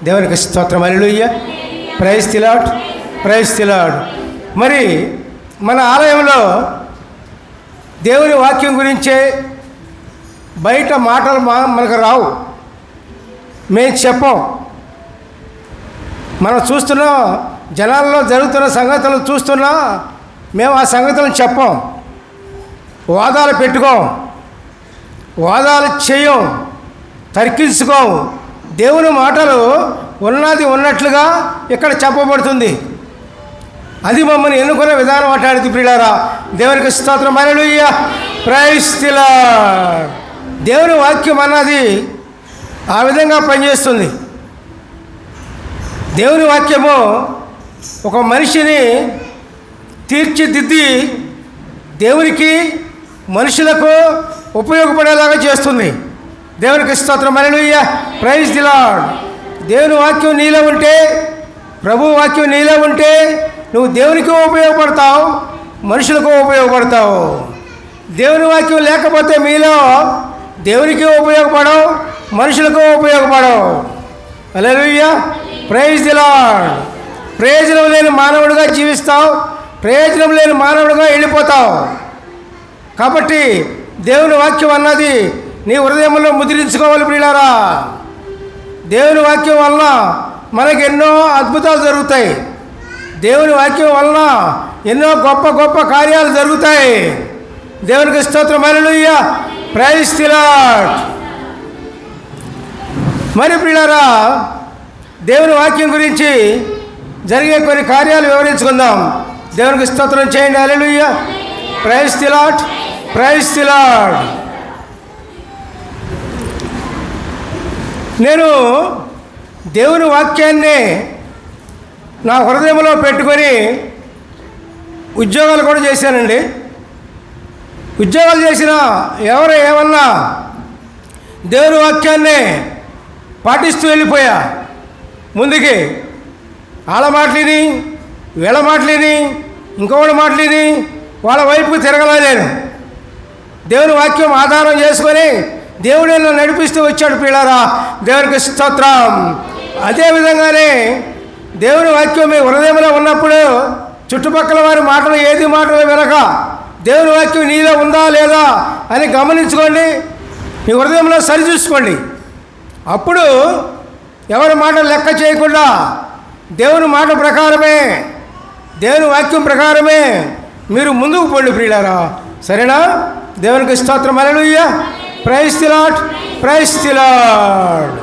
దేవునికి స్తోత్రం. Hallelujah. Praise the Lord, praise the Lord. మరి మన ఆలయంలో దేవుని వాక్యం గురించే బయట మాటలు మనకు రావు, మేము చెప్పం. మనం చూస్తున్నాం, జనాల్లో జరుగుతున్న సంగతులు చూస్తున్నా మేము ఆ సంగతులను చెప్పం, వాదాలు పెట్టుకోం, వాదాలు చేయం, తర్కించుకోం. దేవుని మాటలు ఉన్నది ఉన్నట్లుగా ఇక్కడ చెప్పబడుతుంది. అది మమ్మల్ని ఎన్నుకునే విధానం మాట్లాడింది. ప్రియులారా, దేవునికి స్తోత్రం. హల్లెలూయా. Praise the Lord. దేవుని వాక్యం అన్నది ఆ విధంగా పనిచేస్తుంది. దేవుని వాక్యము ఒక మనిషిని తీర్చిదిద్ది దేవునికి మనుషులకు ఉపయోగపడేలాగా చేస్తుంది. దేవునికి స్తోత్రం. హల్లెలూయా. Praise the Lord. దేవుని వాక్యం నీలో ఉంటే, ప్రభు వాక్యం నీలో ఉంటే నువ్వు దేవునికి ఉపయోగపడతావు, మనుషులకు ఉపయోగపడతావు. దేవుని వాక్యం లేకపోతే మీలో దేవునికి ఉపయోగపడవు, మనుషులకు ఉపయోగపడవు. హల్లెలూయా. Praise the Lord. ప్రయోజనం లేని మానవుడిగా జీవిస్తావు, ప్రయోజనం లేని మానవుడిగా వెళ్ళిపోతావు. కాబట్టి దేవుని వాక్యం అన్నది నీ హృదయంలో ముద్రించుకోవాలి. ప్రియులారా, దేవుని వాక్యం వలన మనకు ఎన్నో అద్భుతాలు జరుగుతాయి. దేవుని వాక్యం వలన ఎన్నో గొప్ప గొప్ప కార్యాలు జరుగుతాయి. దేవునికి స్తోత్రం. హల్లెలూయా. Praise the Lord. మరి ప్రియులారా, దేవుని వాక్యం గురించి జరిగే కొన్ని కార్యాలు వివరించుకుందాం. దేవునికి స్తోత్రం చేయండి. Hallelujah. Praise the Lord, praise the Lord. నేను దేవుని వాక్యాన్ని నా హృదయంలో పెట్టుకొని ఉద్యోగాలు కూడా చేశానండి. ఉద్యోగాలు చేసిన ఎవరు ఏమన్నా దేవుని వాక్యాన్ని పాటిస్తూ వెళ్ళిపోయా ముందుకి. వాళ్ళ మాటలిని, వీళ్ళ మాటలిని, ఇంకొకటి మాటలిని వాళ్ళ వైపుకు తిరగలేను. దేవుని వాక్యం ఆధారం చేసుకొని దేవుడు నన్ను నడిపిస్తూ వచ్చాడు. పిల్లారా, దేవునికి స్తోత్రం. అదేవిధంగానే దేవుని వాక్యం మీ హృదయంలో ఉన్నప్పుడు చుట్టుపక్కల వారి మాటలు ఏది మాటలు వినక దేవుని వాక్యం నీలో ఉందా లేదా అని గమనించుకోండి, మీ హృదయంలో సరిచూసుకోండి. అప్పుడు ఎవరి మాటలు లెక్క చేయకుండా దేవుని మాట ప్రకారమే, దేవుని వాక్యం ప్రకారమే మీరు ముందుకు పోండి ప్రియులారా. సరేనా? దేవునికి స్తోత్రం. Hallelujah. Praise the Lord, praise the lord.